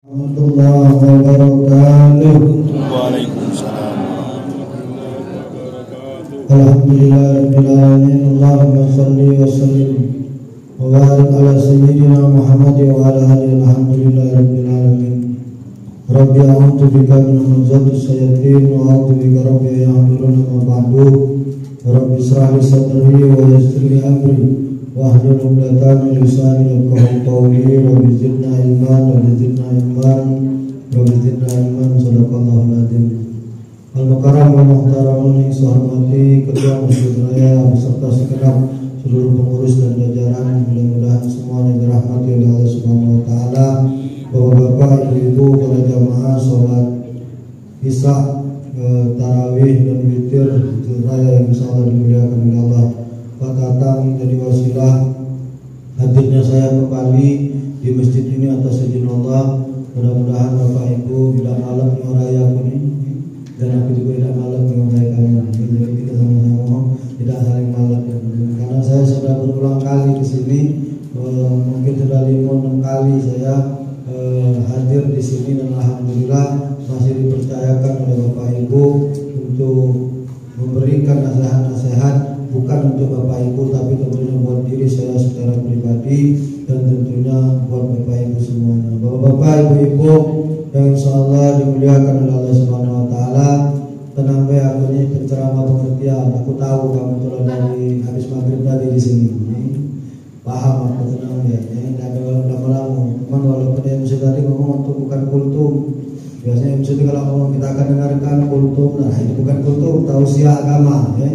Warahmatullahi wabarakatuh. Waalaikumsalam. Alhamdulillahirabbil alamin. Allahumma shalli wa sallim wa barik ala sayyidina Muhammad wa ala alihi. Alhamdulillahirabbil alamin. Rabbi a'udzu bika min hamazati syayatin wa a'udzu bika rabbi an yahdurun ma ba'du. Rabbi shrah li sadri wa yassir li amri wahlul 'uqdatam min lisani yafqahu qawli wa zidna ilman sadaqallahul adzim. Al-Mukarram wa Muhtaramun yang saya hormati Ketua Masjid Raya beserta segenap seluruh pengurus dan jajaran, mudah-mudahan semuanya dirahmati oleh Allah Subhanahu wa taala. Bapak-bapak, ibu-ibu, para jamaah salat Isya, tarawih dan witir raya yang insyaallah dimuliakan oleh Allah. Datang jadi wasilah hadirnya saya kembali di masjid ini atas izin Allah. Mudah-mudahan Bapak Ibu tidak malam menguraikan ini dan aku juga tidak malam menguraikannya. Jadi kita sama-sama tidak saling malam. Karena saya sudah berulang kali ke sini, mungkin sudah 5-6 kali saya hadir di sini dan alhamdulillah masih dipercayakan oleh Bapak Ibu untuk memberikan nasihat-nasihat, bukan untuk Bapak Ibu tapi tentunya buat diri saya secara pribadi dan tentunya buat Bapak Ibu semuanya. Bapak-bapak, ibu-ibu yang insyaallah dimuliakan oleh Allah Subhanahu wa taala, tenang be aku ini penceramah pengertian. Aku tahu kamu telah dari habis maghrib tadi di sini. Paham aku, tenang ya. Tidak ada lama-lama. Cuman walaupun MC tadi ngomong untuk bukan kultum. Biasanya MC itu kalau ngomong kita akan dengarkan kultum. Nah, itu bukan kultum, tausiah agama ya.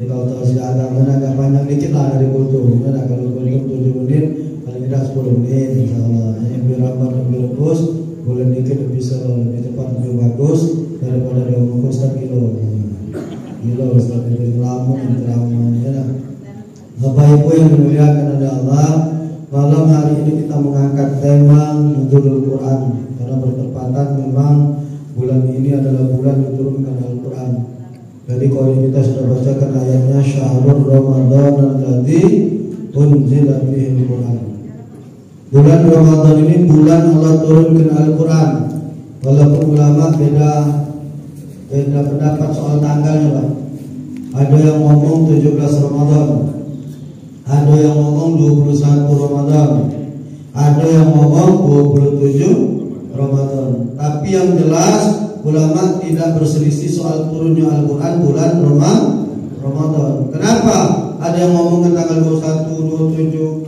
Jadi kalau tausiah agama agak banyak dikit lah dari kultum. Nah, kalau kultum 7 menit, paling tidak 10 menit insyaallah. Biar lambat lebih rebus, boleh dikit bisa lebih cepat lebih bagus daripada diomong Ustaz kilo Ustaz itu lama ceramahnya. Bapak Ibu yang dimuliakan oleh Allah, malam hari ini kita mengangkat tema Nuzulul Quran karena bertepatan memang bulan ini adalah bulan diturunkan Al-Quran. Jadi kalau kita sudah bacakan ayatnya Syahrul Ramadan alladzi unzila fihi Al-Quran. Bulan Ramadan ini bulan Allah turunkan Al-Quran. Walaupun ulama beda pendapat soal tanggalnya, Pak. Ada yang ngomong 17 Ramadan, ada yang ngomong 21 Ramadan, ada yang ngomong 27 Ramadan. Tapi yang jelas ulama tidak berselisih soal turunnya Al-Quran bulan Ramadan. Kenapa? Ada yang ngomong tanggal 21, 27.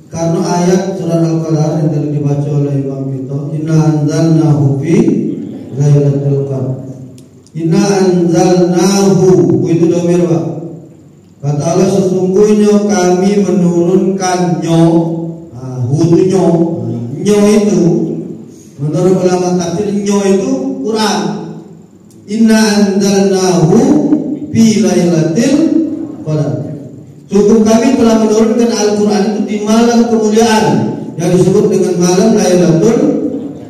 Karena ayat surah Al-Qadar yang tadi dibaca oleh Imam kita, Inna anzalnahu fi lailatul qadar. Inna anzalnahu, itu domir, Pak. Kata Allah, sesungguhnya kami menurunkannya. Nyo itu menurut ulama tafsir, nyo itu Quran. Inna anzalnahu fi lailatul qadar. Cukup kami telah menurunkan Al-Quran itu di malam kemuliaan yang disebut dengan malam Lailatul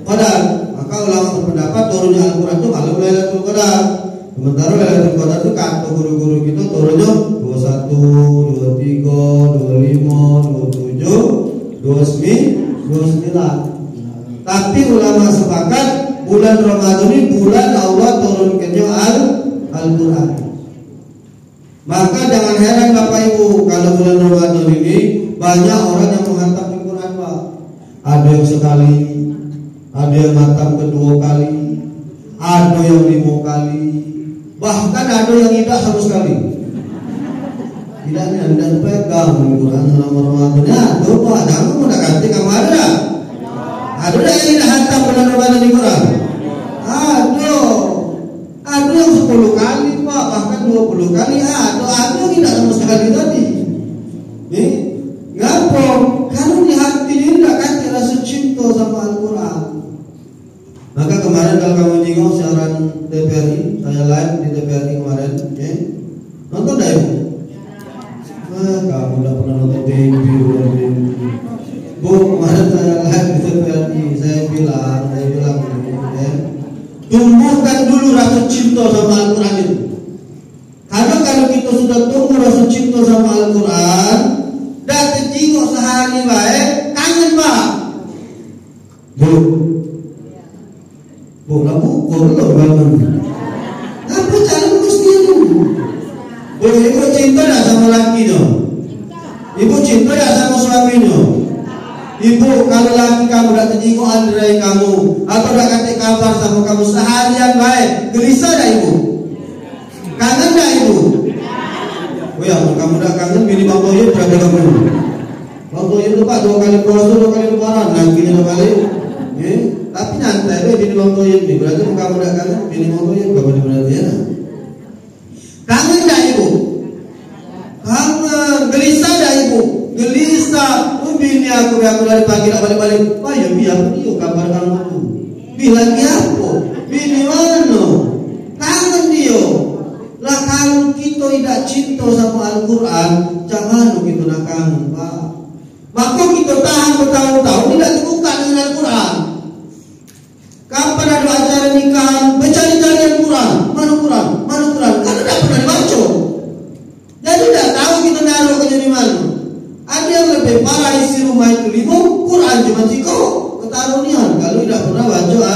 Qadar. Maka ulama berpendapat turunnya Al-Quran itu malam Lailatul Qadar. Sementara Lailatul Qadar itu kata guru-guru kita turunnya 21, 23, 25, 27, 29. Tapi ulama sepakat bulan Ramadan ini bulan Allah turunkannya Al-Quran. Maka jangan heran Bapak Ibu kalau bulan Ramadan ini banyak orang yang menghantam Al-Quran, Pak. Ada yang sekali, ada yang hantam kedua kali, ada yang 5 kali, bahkan ada yang tidak sama sekali. Tidak pegang Al-Quran selama Ramadan. Ya, tuh Pak, jangan mau ganti kamu ada. Ada yang tidak hantam bulan Ramadan di Quran. Ada yang 10 kali, Pak, bahkan 20 kali. Ada yang tidak sama sekali tadi. Ngapa? Karena di hati ini tidak kasih rasa cinta sama Al-Quran. Maka kemarin kalau kamu jengok siaran TVRI, saya live di TVRI kemarin, nonton dah Ibu? Kamu tidak pernah nonton TV. Bu, kemarin saya live di TVRI, saya bilang tumbuhkan dulu rasa cinta sama Al-Quran itu. Karena kalau kita sudah tumbuh rasa cinta sama Al-Quran, dan jengok sehari baik, kangen, Pak. Bu, Bola pukul loh bangun. Apa cara mesti itu? Ibu cinta tak sama lakinya? Ibu cinta tak sama suaminya? Ibu kalau laki kamu tak terjenguk andrai kamu atau tak kasih kabar sama kamu seharian baik, gelisah tak ibu? Kangen tak ibu? Oh ya, kamu tak kangen bini Bang Toyib berapa kamu? Bang Toyib lupa 2 kali puasa 2 kali lebaran, lagi 2 kali. Tapi nyantai deh bini Bang Toyib nih. Berarti kamu tak kangen bini Bang Toyib kamu berarti ya? Kangen tak ibu? Kangen, gelisah tak ibu? Gelisah. Bini aku dari pagi tak balik-balik. Wah ya biar dia kabar kamu tu. Bilang apa? Bini mana? Kangen dia. Lah kalau kita tidak cinta sama Al-Quran, jangan kita nak kangen, Pak. Maka kita tahan bertahun-tahun tidak terbuka dengan Al-Quran. Kapan ada acara nikahan, mencari-cari Al-Quran. Mana Quran? Mana Quran? Karena tidak pernah dibaca. Jadi tidak tahu kita naruh ke di mana. Ada yang lebih parah isi rumah itu 5, Quran cuma 3 ketarunian kalau tidak pernah baca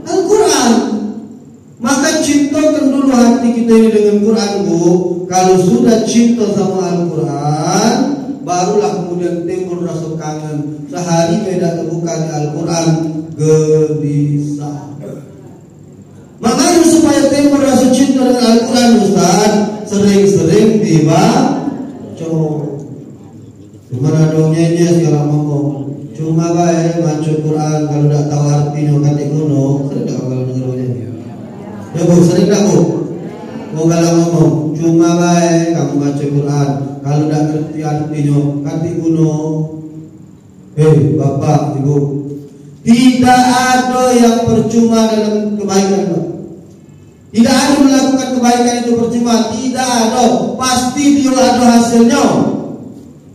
Al-Quran. Maka cintakan dulu hati kita ini dengan Quran, Bu. Kalau sudah cinta sama Al-Quran, barulah kemudian timbul rasa kangen. Sehari tidak terbuka di Al-Quran, gelisah. Makanya supaya timbul rasa cinta dengan Al-Quran, Ustaz, sering-sering dibaca. Cuma dongengnya sekarang ngomong. Cuma baik baca Quran kalau tidak tahu artinya kata kuno, sering tak kalau dengarnya. Ya Bu, sering tak Bu? Mau kalau ngomong, cuma baik kamu baca Quran kalau tidak ngerti artinya kata kuno. Bapak, Ibu, tidak ada yang percuma dalam kebaikan, Pak. Tidak ada melakukan kebaikan itu percuma, tidak ada. Pasti dia ada hasilnya.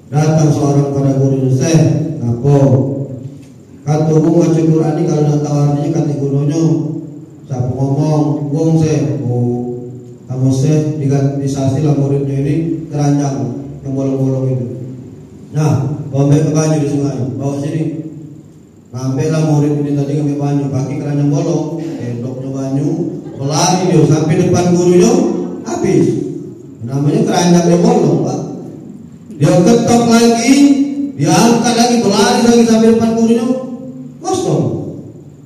Datang seorang pada guru saya, apa? Kata wong baca Quran ini kalau nak tahu artinya kata gurunya, siapa ngomong, wong saya, kamu saya digantisasi lah muridnya ini keranjang yang bolong-bolong itu. Nah, ambil ke banyu di sungai, bawa sini. Ngambil lah murid ini tadi ngambil banyu, pakai keranjang bolong, endoknya banyu, pelari dia sampai depan gurunya, habis. Namanya keranjang dia bolong, Pak. Dia ketok lagi, dia angkat lagi, berlari lagi sampai depan gurunya, kosong.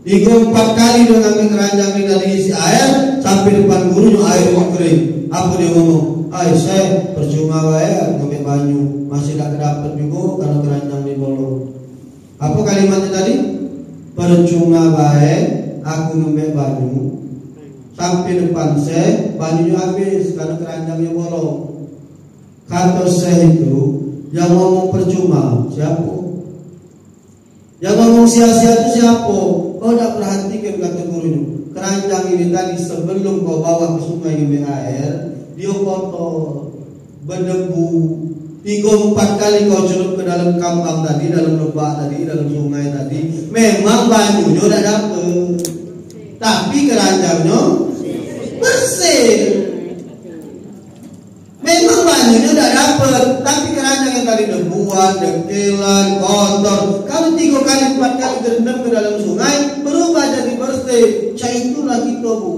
3-4 kali dia ngambil keranjang ini dari isi air sampai depan gurunya, air kering. Apa dia ngomong? Saya percuma saya ngambil banyu, masih tak dapat juga karena keranjang ini bolong. Apa kalimatnya tadi? Percuma baik aku ngambil banyu sampai depan saya, banyunya habis karena keranjangnya bolong. Kata saya itu yang ngomong percuma siapa? Yang ngomong sia-sia itu siapa? Kau tak perhatikan kata gurunya. Keranjang ini tadi sebelum kau bawa ke sungai ngambil air, dia kotor, berdebu. 3-4 kali kau celup ke dalam kambang tadi, dalam lebak tadi, dalam sungai tadi. Memang banyunya tak dapat, tapi keranjangnya bersih. Memang banyunya tak dapat, tapi keranjang yang tadi debuan, dekelan, kotor. Kalau 3-4 kali terendam ke dalam sungai, berubah jadi bersih. Itulah kita, Bu.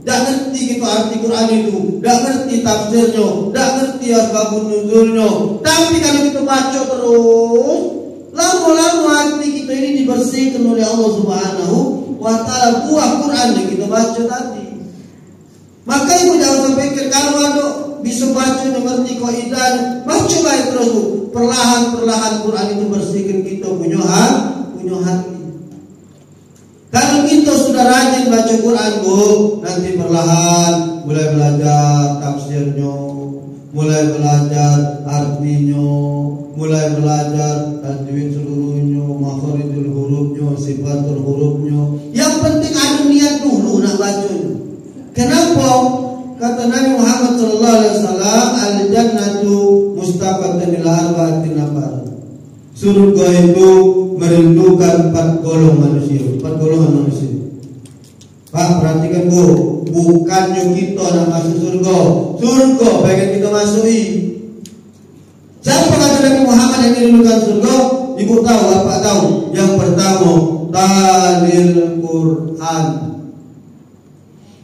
Tak ngerti kita arti Quran itu, tak ngerti tafsirnya, tak ngerti asbabun nuzulnya. Tapi kalau kita baca terus, lama-lama hati kita ini dibersihkan oleh Allah Subhanahu wa Ta'ala. Buah Quran yang kita baca tadi. Maka ibu jangan berpikir kalau ada bisa baca mengerti kaidah, baca baik terus, Bu. Perlahan-perlahan Quran itu bersihkan kita punya hati. Kalau kita sudah rajin baca Quran, Bu, nanti perlahan mulai belajar tafsirnya, mulai belajar artinya, mulai belajar tajwid seluruhnya, makharijul hurufnya, sifatul hurufnya. Yang penting ada niat dulu nak bacanya. Kenapa? Kata Nabi Muhammad SAW, al-jannatu mustaqatun ila arba'atin nafar. Surga itu merindukan 4 golongan manusia. Pak, perhatikan, Bu, bukannya kita nak masuk surga pengen kita masuki. Siapa kata Nabi Muhammad yang dirindukan surga? Ibu tahu, Bapak tahu? Yang pertama, talil Quran.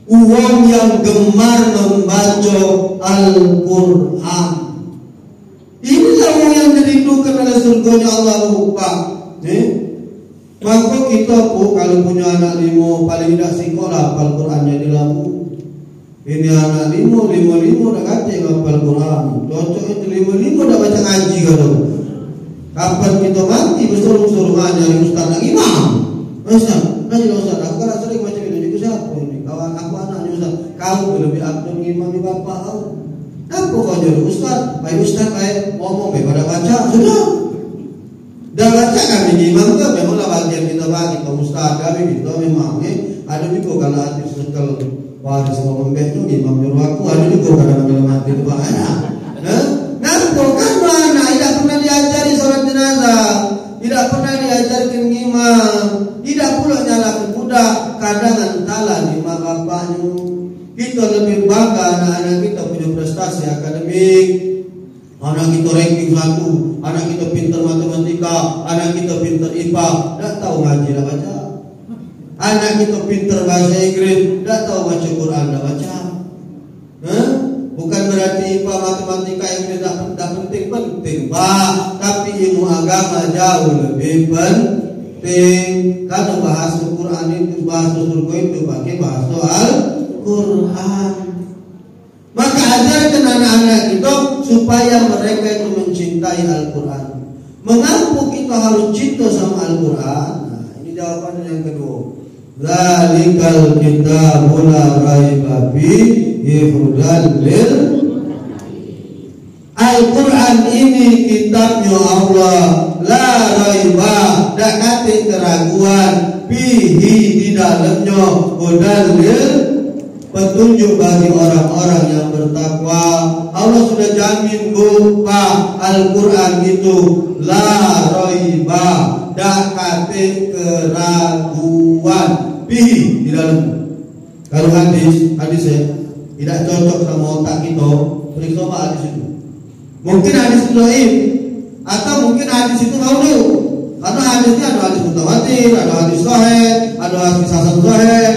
Uang yang gemar membaca Al-Quran. Inilah uang yang dirindukan oleh surganya Allah Pak. Maka kita pun kalau punya anak 5 paling tidak sekolah hafal Qurannya di lampu. Ini anak 5 dah kata hafal Quran. Cocok itu 5 dah baca ngaji kalau. Kapan kita mati bersuruh-suruh ngajar ustaz nak imam. Ustaz, Ustaz, aku kan sering baca itu siapa ini? Kawan aku anaknya Ustaz. Kau lebih abdul ngimami bapak kau. Apa kau jadi Ustaz? Baik Ustaz baik ngomong baik pada baca sudah. Dah baca kami imam tu memanglah bagian kita bagi kaum Ustaz kami kita memang ada juga kalau artis sekal waris ngomong begitu imam nyuruh aku ada juga kadang-kadang mati tu banyak. Nampak kan mana tidak pernah diajari sholat jenazah, tidak pernah diajarkan imam, tidak pula nyalakan budak, kadang antara lima bapaknya. Kita lebih bangga anak-anak kita punya prestasi akademik, anak kita ranking 1, anak kita pintar matematika, anak kita pintar IPA, tidak tahu ngaji dah baca. Anak kita pintar bahasa Inggris, tidak tahu baca Quran dah baca. Bukan berarti IPA matematika yang tidak penting-penting, Pak. Tapi ilmu agama jauh lebih penting. Karena bahasa Quran itu, bahasa surga itu pakai bahasa Al-Quran. Maka ajarkan anak-anak kita supaya mereka itu mencintai Al-Quran. Mengapa kita harus cinta sama Al-Quran? Nah, ini jawaban yang kedua. Zalikal kitabul la raiba fihi hudan lil. Al-Quran ini kitabnya Allah, la raiba, tak ada keraguan, fihi di dalamnya hudan lil, petunjuk bagi orang-orang yang bertakwa. Allah sudah jamin bahwa Al-Quran itu la raiba, tak ada keraguan, fihi di dalamnya. Kalau hadis tidak cocok sama otak kita, periksa hadis itu. Mungkin hadis itu dhaif, atau mungkin hadis itu maudhu. Karena hadisnya ada hadis mutawatir, ada hadis sahih, ada hadis hasan sahih,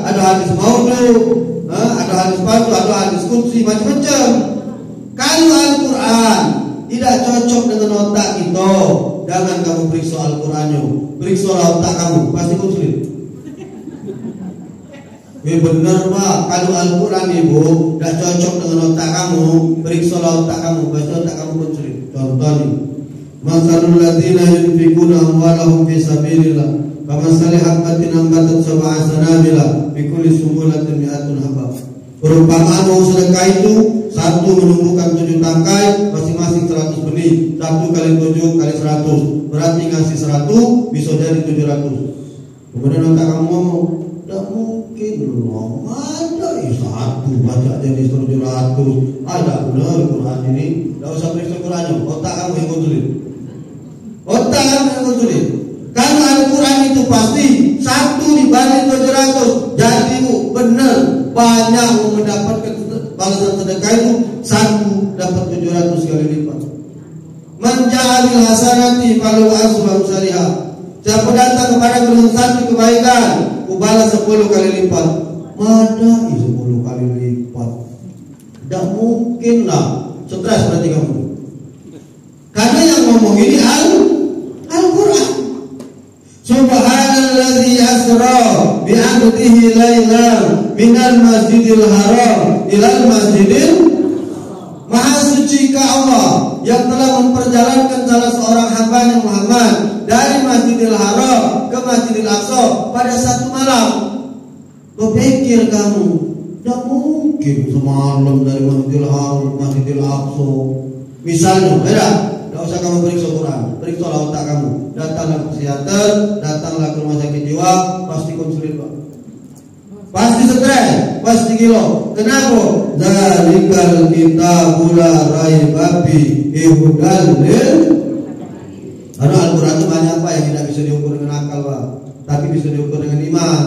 ada hadis maudhu, ada hadis palsu, ada hadis qudsi, macam-macam. Kalau Al-Quran tidak cocok dengan otak kita, jangan kamu periksa Al-Qurannya, periksa otak kamu, pasti konsulit. Benar Pak, kalau Al-Quran ibu tidak cocok dengan otak kamu, periksa otak kamu, pasti otak kamu konsulit. Contohnya, masalul ladzina yunfikuna amwalahum fi sabilillah kamathali habbatin ambatat sab'a sanabila fi kulli sunbulatin mi'atun habah. Perumpamaan uang sedekah itu, satu menumbuhkan 7 tangkai, masing-masing 100 benih. 1 kali 7 kali 100, berarti ngasih 100 bisa jadi 700. Kemudian otak kamu ngomong, tidak mungkin loh, ada satu baca jadi 700. Ada benar Quran ini, tidak usah periksa Qurannya, otak kamu yang konsulit. Otak kamu yang konsulit. Karena Al-Quran itu pasti 1 dibanding 700. Jadi benar banyak mendapatkan balasan sedekah itu 1 dapat 700 kali lipat. Menjalil hasanati falahu asru amsalihah. Siapa datang kepada satu kebaikan, balas 10 kali lipat. Mana 10 kali lipat? Tidak mungkin lah. Stres berarti kamu. Karena yang ngomong ini Al-Quran. Subhanalladzi asra bi 'abdihi lailan minal masjidil haram ilal masjidil. Maha suci Allah yang telah memperjalankan salah seorang hambanya Muhammad dari Masjidil Haram ke Masjidil Aqsa pada satu malam. Berpikir kamu, tidak mungkin semalam dari Masjidil Haram ke Masjidil Aqsa. Misalnya, tidak usah kamu periksa Quran, periksa otak kamu. Datanglah ke psikiater, datanglah ke rumah sakit jiwa, pasti konsulit Pak. Pasti stres, pasti gila. Kenapa? Zalikal kitabul la raiba fihi hudan lil. Karena Al-Quran itu banyak Pak yang tidak bisa diukur dengan akal Pak, tapi bisa diukur dengan iman.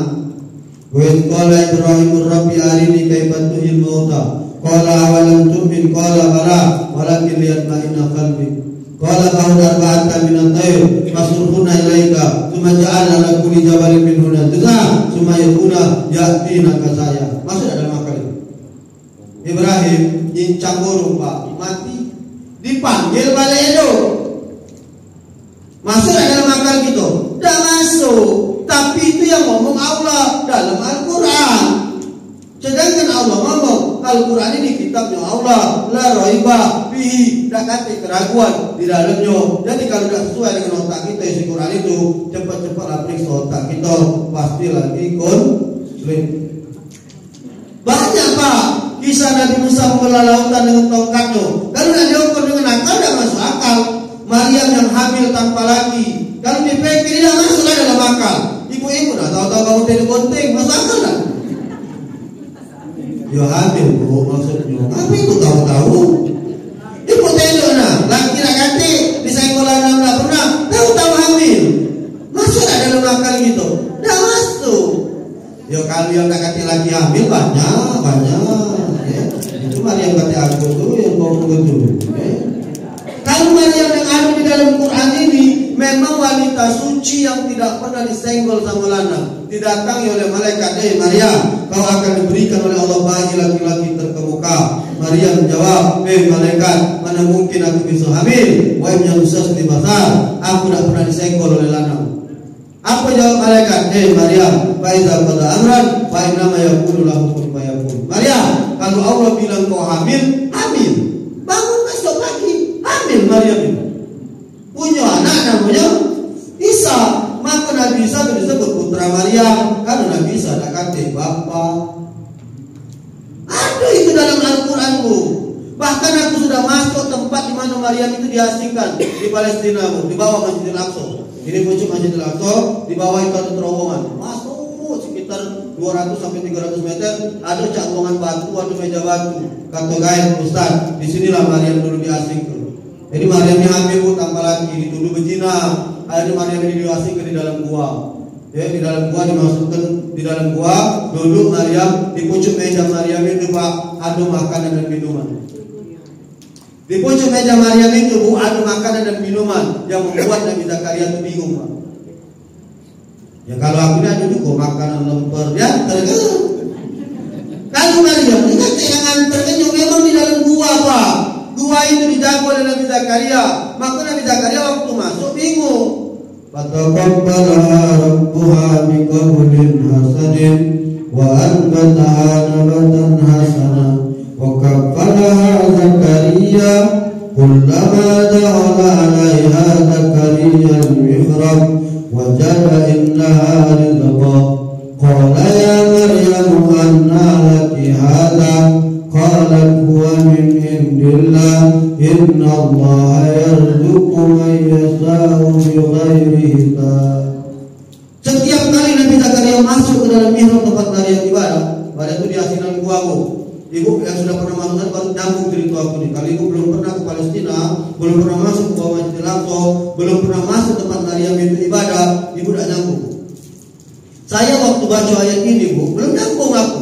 Wa in qala Ibrahimur rabbi arini kaifa tuhil mauta qala awalam tu'min qala bala walakin liyatma'inna qalbi qala ba'da arba'atan min at-tayr fasurhuna ilaika thumma ja'alna lakum li jabalin minhunna jazaa thumma yakuna yatina ke saya. Masuk dalam akal itu. Ibrahim nyincang burung Pak, mati. Dipanggil balik hidup. Masuk dalam akal gitu? Tidak masuk. Tapi itu yang ngomong Allah dalam Al-Quran. Sedangkan Allah ngomong Al-Quran ini kitabnya Allah, la raiba fihi, tidak ada keraguan di dalamnya. Jadi kalau tidak sesuai dengan otak kita isi Quran itu, cepat-cepatlah periksa otak kita, pasti lagi konflik. Banyak Pak kisah Nabi Musa membelah lautan dengan tongkatnya. Kalau tidak diukur dengan akal tidak masuk akal. Maryam yang hamil tanpa laki, kalau dipikir tidak masuk dalam akal. Ibu-ibu dah tahu-tahu kamu tidak penting, masuk akal tak? Ya hamil bu, maksudnya. Tapi itu tahu-tahu. Ibu tengok nah, laki nak kati di sekolah tidak pernah, tahu-tahu hamil. Masuk tak dalam akal gitu? Tidak masuk. Ya kalau yang nak kati lagi hamil banyak. Ya. Itu Maryam kata aku tu yang ngomong betul. Kalau Maryam yang ada di dalam Quran ini memang wanita suci yang tidak pernah disenggol sama lanang. Didatangi oleh malaikat, Maryam, kau akan diberikan oleh Allah bayi laki-laki terkemuka. Maryam menjawab, malaikat, mana mungkin aku bisa hamil? Wa in yamsasni basar, aku tidak pernah disenggol oleh lanang. Apa jawab malaikat? Maryam, fa iza qada amran fa innama yaqulu lahu kun fayakun. Maryam, kalau Allah bilang kau hamil, hamil. Bangun besok lagi, hamil Maryam itu. Punya anak namanya Isa. Maka Nabi Isa disebut putra Maryam. Karena Nabi Isa ada kata bapa. Ada itu dalam Al-Quran bu. Bahkan aku sudah masuk tempat di mana Maryam itu diasingkan di Palestina bu, di bawah Masjidil Aqsa. Ini pucuk Masjidil Aqsa, di bawah itu ada terowongan. Masuk sekitar 200 sampai 300 meter, ada cangkongan batu, ada meja batu. Kata gaib Ustaz, di sinilah Maryam dulu diasingkan. Jadi Maryam yang hamil bu tanpa laki, dituduh berzina. Akhirnya Maryam ini diasingkan di dalam gua. Ya, di dalam gua dimasukkan di dalam gua. Duduk Maryam di pucuk meja Maryam itu Pak, ada makanan dan minuman. Di pucuk meja Maryam itu bu, ada makanan dan minuman yang membuat Nabi Zakaria itu bingung Pak. Ya kalau aku dah duduk kok makanan lemper ya tergerak. Kalau Maryam ini kan yang antarnya memang di dalam gua Pak. Gua itu dijaga oleh Nabi Zakaria. Maka Nabi Zakaria waktu masuk bingung. Fataqabbalaha rabbuha biqabulin hasanin wa anbataha nabatan hasana wa kaffalaha Zakaria kullama dakhala 'alaiha Zakaria al-mihrab wajada indaha rizqa qala ya Maryam anna laki hadha qalat huwa min indillah inna Allah yarzuqu man yasha'u bighairi hisab. Setiap kali Nabi Zakaria masuk ke dalam mihrab tempat Maryam ibadah, pada itu di asinan guaku. Ibu yang sudah pernah masuk baru nyambung cerita aku nih. Kalau ibu belum pernah ke Palestina, belum pernah masuk ke bawah Masjidil Aqsa, belum pernah masuk tempat Maryam itu ibadah, ibu tidak nyambung. Saya waktu baca ayat ini bu, belum nyambung aku.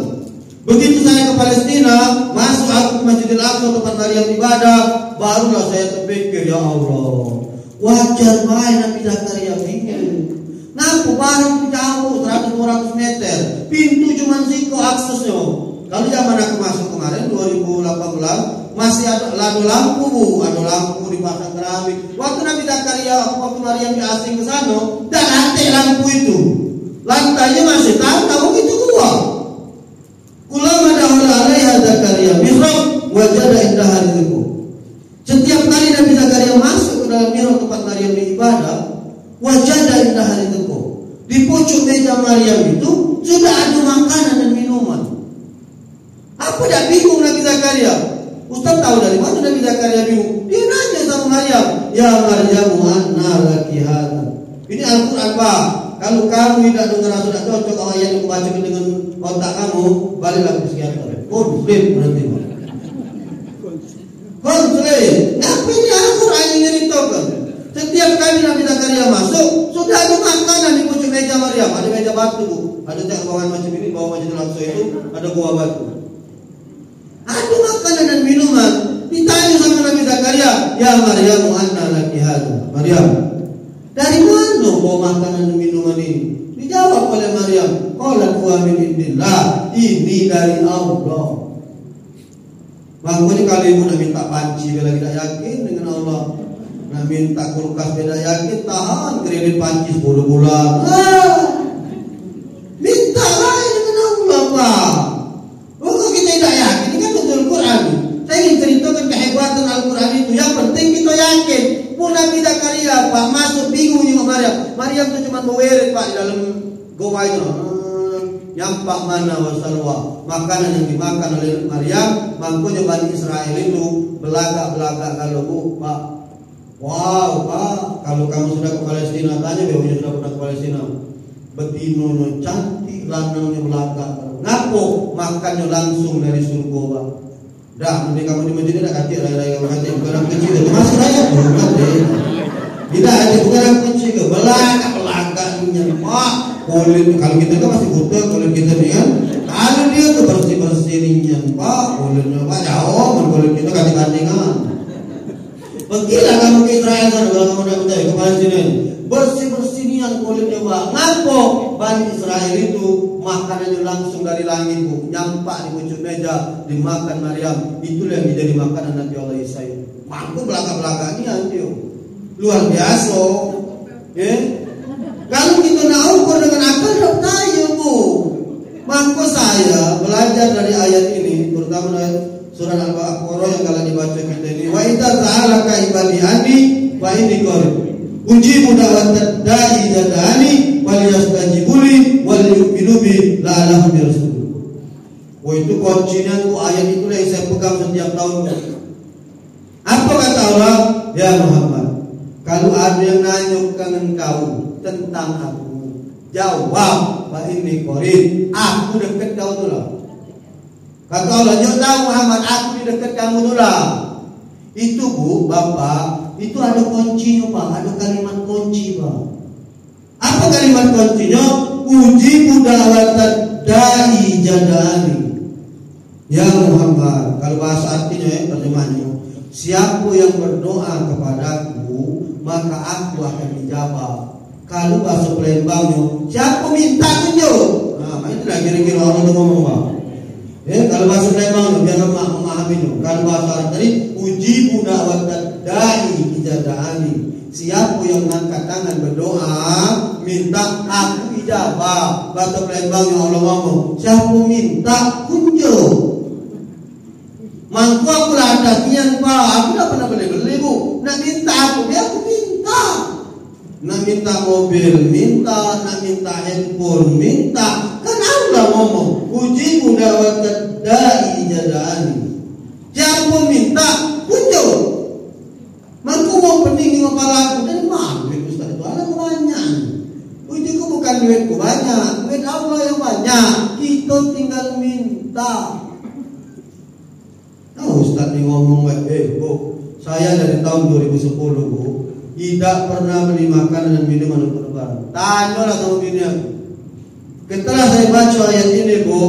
Begitu saya ke Palestina, masuk aku ke Masjidil Aqsa tempat Maryam ibadah, barulah saya terpikir, ya Allah, wajar baik Nabi Zakaria bingung. Ngaku baru jauh 100-200 meter, pintu cuma siko aksesnya. Kalau zaman aku masuk kemarin 2018 masih ada lampu bu, ada lampu dipasang keramik. Waktu Nabi Zakaria, waktu Maryam diasing ke sana, dan ada lampu itu, lantainya masih tahu itu gua. Kulama dakhala 'alaiha Zakaria mihrab wajada indaha rizqa. Setiap kali Nabi Zakaria masuk ke dalam mihrab tempat Maryam ibadah, wajada indaha rizqa. Di pucuk meja Maryam itu sudah ada makanan dan minuman. Apa dah bingung Nabi Zakaria? Ustaz tahu dari mana Nabi Zakaria bingung? Dia nanya sama Maryam, ya Maryam anna laki hadza. Ini Al-Quran Pak. Kalau kamu tidak dengar atau tidak cocok kalau ayat yang baca dengan otak kamu, baliklah ke psikiater. Konseling berarti. Konseling. Ngapain Al-Quran ini ceritakan? Setiap kali Nabi Zakaria masuk, sudah ada makanan di pucuk meja Maryam. Ada meja batu bu, ada cangkongan macam ini bawah Masjidil Aqsa itu ada gua batu. Ada makanan dan minuman. Ditanya sama Nabi Zakaria, ya Maryam anna laki hadza. Maryam, dari mana bawa makanan dan minuman ini? Dijawab oleh Maryam, qalat huwa huwa min indillah, ini dari Allah. Makanya kalau ibu nak minta panci bila tidak yakin dengan Allah, nak minta kulkas bila yakin, tahan kredit panci 10 bulan. Minta lain dengan Allah, Pak. Kalau kita tidak yakin, ini kan betul Quran. Saya ingin ceritakan kehebatan Al-Quran itu. Yang penting kita yakin. Pun Nabi Zakaria, Pak, masuk bingung juga Maryam. Maryam itu cuma meweret, Pak, di dalam goa itu. Nyampak mana wasalwa, makanan yang dimakan oleh Maryam. Makanya Bani Israel itu belagak-belagak kalau Bu, Pak. Wow, Pak, kalau kamu sudah ke Palestina, tanya beliau sudah pernah ke Palestina. Betinonya cantik, lanangnya belagak. Ngapo makannya langsung dari surga, Pak. Dah, nanti kamu di masjid tidak kacik raya-raya kamu kacik bukan kecil itu masuk raya bukan deh. Tidak ada bukan kecil ke belagak-belagaknya, Pak. Kulit kalau kita kan masih buta kulit kita ni kan. Kalau dia tu bersih-bersihnya, Pak, kulitnya Pak jauh, kulit kita ganti-gantingan. Pergilah kamu ke Israel sana kalau kamu nak pergi ke Palestina. Bersih-bersihnya kulitnya, Pak. Ngapo Bani Israel itu makanannya langsung dari langit, Bu. Nyampak di pucuk meja dimakan Maryam. Itulah yang menjadi makanan Nabi Allah Isa. Mampu belakang-belakangnya dia. Luar biasa. Kalau kita nak ukur dengan akal, tak tahu, Bu. Maka saya belajar dari ayat ini, terutama dari surah Al-Baqarah yang kalau dibaca kita ini. Wa idza sa'alaka ibadi anni fa inni qarib. Ujibu da'watad da'i jadani wal yastajibuli wal yu'minu bi la'allahum yarshudun. Oh, itu kuncinya tuh ayat itu yang saya pegang setiap tahun. Apa kata Allah? Ya Muhammad, kalau ada yang nanya ke engkau tentang aku, jawab, Pak ini Qorin, aku dekat kau tu lah. Kata Allah, tahu Muhammad, aku di dekat kamu tu lah. Itu Bu, Bapak, itu ada kuncinya, Pak, ada kalimat kunci, Pak. Apa kalimat kuncinya? Ujibu da'watad da'i jadani. Ya Muhammad, kalau bahasa artinya terjemahnya, siapa yang berdoa kepadaku, maka aku akan dijawab. Kalau bahasa Palembangnya, siapa minta tunjuk. Nah, itu lah kira-kira orang itu ngomong, Pak. Kalau bahasa Palembangnya, biar memahami itu. Kalau bahasa tadi, ujibu da'watad da'i ijada'ani. Siapa yang angkat tangan berdoa, minta aku ijabah. Bahasa Palembangnya Allah ngomong, siapa minta tunjuk. Mangku aku lah ada kian, Pak. Aku tak pernah beli-beli, Bu. Nak minta aku, biar aku minta. Nak minta mobil, minta. Nak minta handphone, minta. Kan Allah ngomong, ujibu da'watad da'i jada'ani. Siapa minta, kunjung. Mangku mau peninggi kepala aku. Dari mana duit Ustaz itu? Ada banyak. Ujiku bukan duitku banyak, duit Allah yang banyak. Kita tinggal minta. Ustaz ni ngomong, Bu, saya dari tahun 2010, Bu, tidak pernah beli makanan dan minuman untuk lebaran. Tanyalah sama bini aku. Setelah saya baca ayat ini, Bu,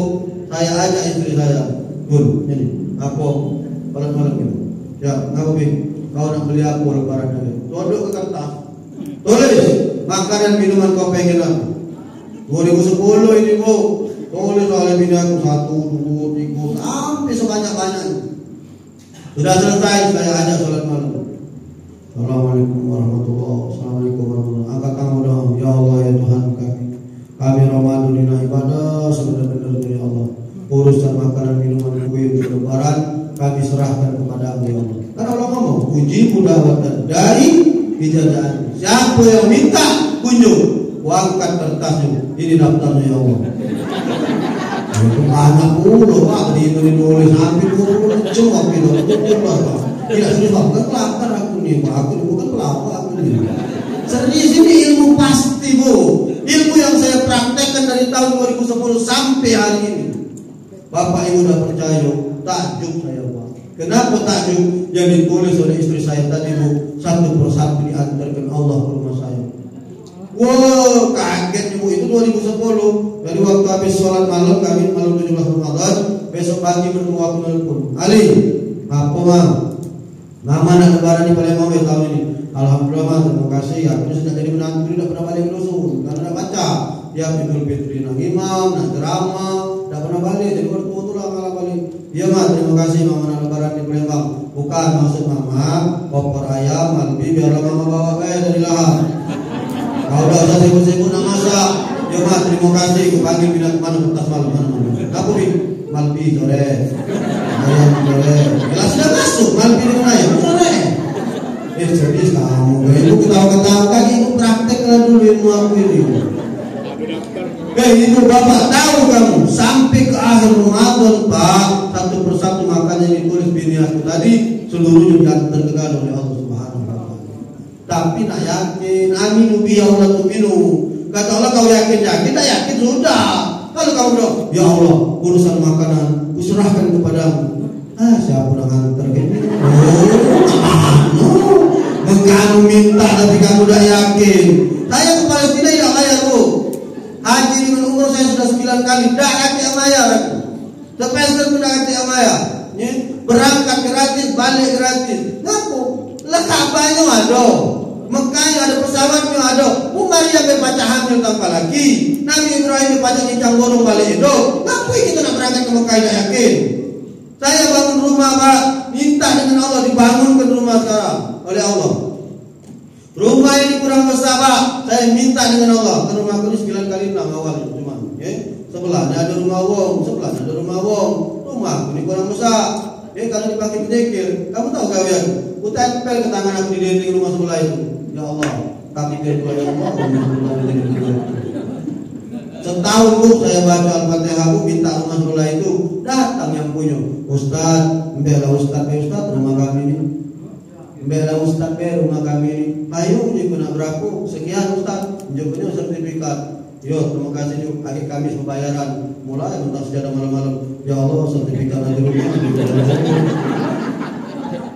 saya ajak istri saya, Bun, ini, apa, malam-malam ini. Ya, ngaku Bin, kau nak beli apa lebaran ini? Todok ke kertas, tulis, makanan minuman kau pengen apa? 2010 ini, Bu, tulis oleh bini aku 1, 2, 3, sampai sebanyak-banyaknya. Sudah selesai, saya ajak sholat malam. Assalamualaikum warahmatullahi wabarakatuh. Assalamualaikum warahmatullahi wabarakatuh. Angkat kamu dong, ya Allah ya Tuhan kami. Kami Ramadanina ibadah sebenar-benarnya ya Allah. Urusan makanan minuman kue untuk lebaran kami serahkan kepada-Mu ya Allah. Karena Allah ngomong, ujibu da'watad da'i ijada'ani. Siapa yang minta kunjung, angkat kertasnya, ini daftarnya ya Allah. Itu banyak puluh, Pak, ditulis hampir 20 jam waktu itu, Pak. Tidak susah, bukan pelakar aku nih, Pak. Aku bukan pelakar aku nih. Serius ini ilmu pasti, Bu. Ilmu yang saya praktekkan dari tahun 2010 sampai hari ini. Bapak Ibu udah percaya, takjub saya, Pak. Kenapa takjub? Yang ditulis oleh istri saya tadi, Bu, satu persatu diantarkan Allah ke rumah saya. Wow, kaget Ibu, itu 2010. Jadi waktu habis sholat malam, kami malam 17 Ramadan, besok pagi bertemu aku nelpon, Ali, apa Mam? Nama nak lebaran di Palembang tahun ini. Alhamdulillah Mam, terima kasih. Aku sudah jadi menantu, tidak pernah balik dusun, karena tidak baca. Ya Idul Fitri nang imam, nang drama, dah pernah balik. Jadi waktu lah malah balik. Ya mak, terima kasih mama nang lebaran di Palembang. Bukan maksud mama, opor ayam, malbi biarlah mama bawa dari lahan. Kau dah usah sibuk-sibuk nak masak. Ya mak, terima kasih. Aku panggil pindah kemana kertas malam mana. Aku malbi sore, ayam sore. Jelas sudah masuk malbi dengan ayam sore. Serius kamu, ibu ketawa-ketawa kaki ibu prakteklah dulu ilmu aku ini. Ibu bapak tahu kamu sampai ke akhir Ramadan Pak, satu persatu makanya ditulis bini aku tadi seluruhnya diantar oleh Allah Subhanahu Wa Taala. Tapi nak yakin, aminu bi Allah tuminu. Kata Allah kau yakin, tak yakin sudah. Kalau kamu bilang, ya Allah urusan makanan kuserahkan kepadamu. Siapa nak antar gini? Kamu minta tapi kamu tidak yakin. Saya ke Palestina tidak bayar bu. Haji dengan umur saya sudah 9 kali. Tidak yakin bayar aku. Sepesel pun tidak yakin bayar. Berangkat gratis, balik gratis. Ngaku? Lekabanya ada. Mekah ada pesawatnya ada. Umar yang berbaca hamil tanpa lagi. Nabi Ibrahim berbaca cincang borong balik itu. Ngaku kita nak berangkat ke Mekah tidak yakin. Saya bangun rumah Pak. Minta dengan Allah dibangunkan rumah sekarang oleh Allah. Rumah ini kurang besar Pak. Saya minta dengan Allah. Kan rumah aku ini 9 kali 6 awal cuma. Sebelahnya ada rumah wong, sebelahnya ada rumah wong. Rumah aku ini kurang besar. Kalau dipakai berzikir, kamu tahu kalian? Ku tempel ke tangan aku di dinding rumah sebelah itu. Ya Allah, kaki dia ya Allah. Setahun bu saya baca Al-Fatihah bu minta rumah sebelah itu datang yang punya Ustaz, membela Ustaz, rumah kami ini. Membela Ustaz rumah kami ini. Ayo jika nak beraku sekian Ustaz, jika sertifikat. Yo terima kasih juga hari Kamis pembayaran mulai mentah sejadah malam-malam. Ya Allah sertifikat di rumah.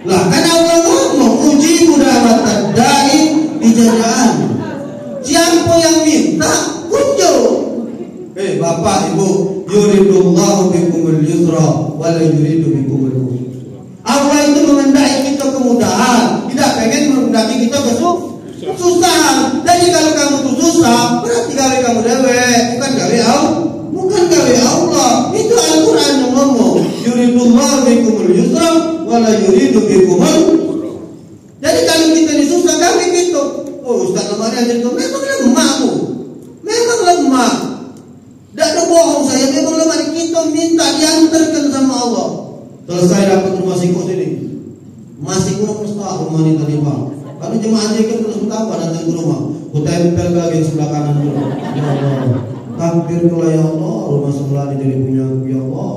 Lah kan Allah ngomong uji da'watad da'i bijadaan. Siapa yang minta kunjung. Bapak Ibu, yuridullahu bikumul yusra wa la yuridu bikumul usra. Allah itu mengendaki kita kemudahan, tidak pengen mengendaki kita kesusahan. Jadi kalau kamu tuh susah, berarti gawe kamu dewe, bukan gawe Allah. Bukan gawe Allah. Itu Al-Qur'an yang ngomong, yuridullahu bikumul yusra wa la yuridu bikumul. Jadi kalau kita ini susah gawe gitu. Oh, Ustaz namanya jadi memang lemah bu. Memang lemah. Tidak ada bohong saya, memang lemah. Kita minta diantarkan sama Allah. Selesai dapat rumah sikos ini, masih kurang mustahil rumah ini tadi Pak. Kalau jemaah zikir terus bertambah datang ke rumah, ku tempel lagi sebelah kanan dulu. Ya Allah, takbir pula ya Allah, rumah sebelah ini jadi punya ya Allah.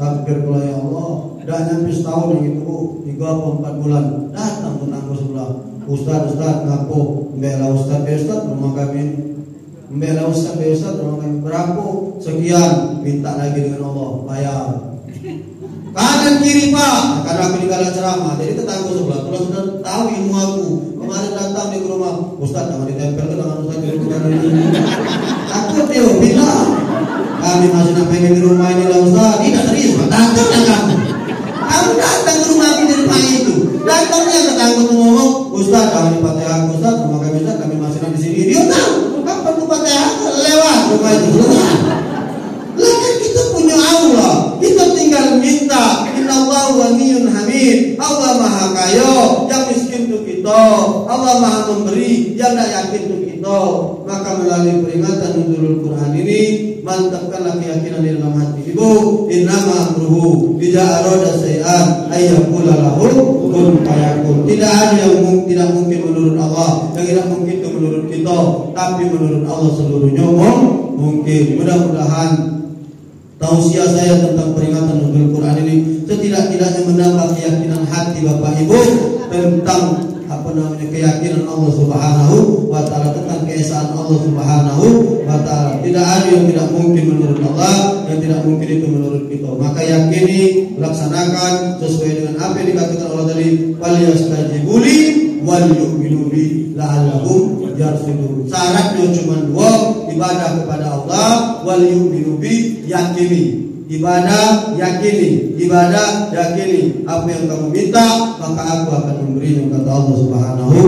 Takbir pula ya Allah. Dah nyampe setahun gitu bu, 3 atau 4 bulan datang tetangga sebelah. Ustaz ngaku, membela Ustaz rumah kami. Membela Ustaz rumah kami berapa? Sekian, minta lagi dengan Allah, bayar. Kanan kiri Pak, karena aku di kala ceramah, jadi tetangga sebelah terus sudah tahu ilmu aku. Kemarin datang di rumah, Ustaz jangan ditempel ke tangan Ustaz di rumah ini. Takut dia bilang, kami masih nak pengen di rumah ini lah Ustaz. Tidak serius, datang kamu. Kamu datang ke rumah di rumah itu. Datangnya tetangga itu ngomong, Ustaz jangan dipakai aku Ustaz, rumah kami Ustaz, kami masih nak di sini. Dia tahu, kapan tu pakai aku lewat rumah itu selesai. Lalu kita punya Allah, kita tinggal minta. Innallaha ghaniyyun hamid. Allah maha kaya, yang miskin itu kita. Allah maha memberi, yang tidak yakin itu kita. Maka melalui peringatan nuzulul Quran ini, mantapkanlah keyakinan di dalam hati ibu. Innama amruhu idza arada syai'an ayyaqula lahu kun fayakun. Tidak ada yang tidak mungkin menurut Allah, yang tidak mungkin itu menurut kita, tapi menurut Allah seluruhnya mungkin. Mudah-mudahan tausiah saya tentang peringatan nuzul Quran ini setidak-tidaknya menambah keyakinan hati Bapak Ibu tentang keyakinan Allah Subhanahu wa taala, tentang keesaan Allah Subhanahu wa taala. Tidak ada yang tidak mungkin menurut Allah, yang tidak mungkin itu menurut kita. Maka yakini, laksanakan sesuai dengan apa yang dikatakan Allah tadi, falyastajibuli wal yu'minu bi la'allahum yarshudun. Syaratnya cuma 2, ibadah kepada Allah, wal yu'minu bi, yakini. Ibadah yakini, ibadah yakini. Apa yang kamu minta, maka aku akan memberinya, kata Allah Subhanahu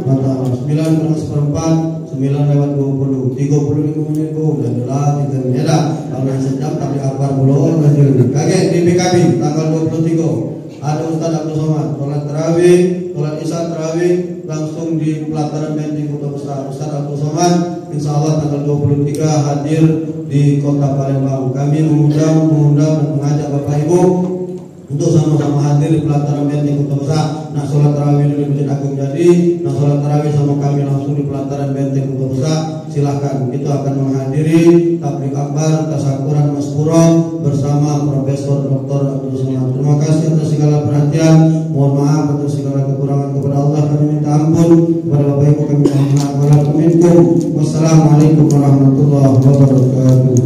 wa taala. 9:4 9:20, 35 menit dan adalah kita menyala kalau sejam tapi akbar belum lanjut. Kaget di PKB tanggal 23 ada Ustaz Abdul Somad sholat tarawih, sholat isya tarawih langsung di pelataran Menteng Kota Besar. Ustaz Abdul Somad insya Allah tanggal 23 hadir di Kota Palembang. Kami mengundang dan mengajak Bapak Ibu untuk sama-sama hadir di pelataran Menteng Kota Besar. Nah, sholat tarawih di Masjid Agung Jadi, nah sholat tarawih sama kami langsung di pelataran Menteng Kota Besar. Silahkan, itu akan menghadiri tabligh akbar, tasyakuran maspuro bersama Profesor Dr. Abdul Somad. Terima kasih atas segala perhatian. Mohon maaf atas segala kekurangan kepada Allah. Kami minta ampun kepada Bapak Ibu, kami mohon maaf. Wassalamualaikum warahmatullahi wabarakatuh.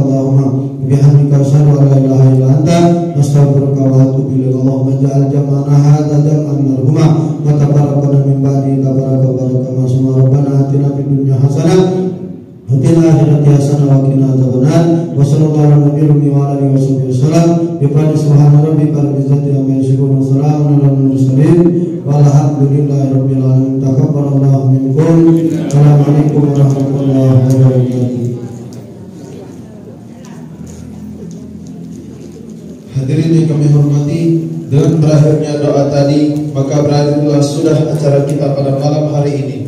Allahumma bihamdika asyhadu an la ilaha illa anta astaghfiruka wa atubu ilaik. Allahumma ja'al jam'ana hadza jam'an marhuma wa tafarraqna min ba'di tabaraka ma rabbana atina fid dunya hasanah wa qina adzaban hasanah wa qina adzabannar. Wa sallallahu ala nabiyyi wa ala alihi wasallam. Bi qadri subhana rabbika rabbil izzati amma yasifun wa salamun alal mursalin walhamdulillahi rabbil alamin. Taqabbalallahu minkum. Assalamualaikum warahmatullahi wabarakatuh. Hadirin yang kami hormati, dengan berakhirnya doa tadi, maka berakhirlah sudah acara kita pada malam hari ini.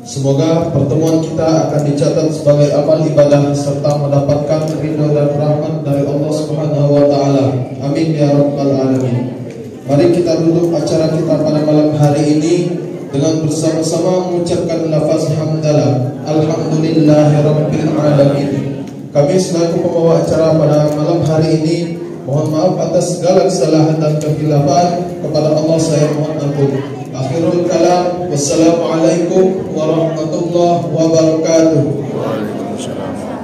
Semoga pertemuan kita akan dicatat sebagai amal ibadah serta mendapatkan ridho dan rahmat dari Allah Subhanahu wa taala. Amin ya rabbal alamin. Mari kita tutup acara kita pada malam hari ini dengan bersama-sama mengucapkan lafaz hamdalah. Alhamdulillahirabbil alamin. Kami selaku pembawa acara pada malam hari ini mohon maaf atas segala kesalahan dan kekhilafan. Kepada Allah saya mohon ampun. Akhirul kalam. Wassalamualaikum warahmatullahi wabarakatuh. Waalaikumsalam.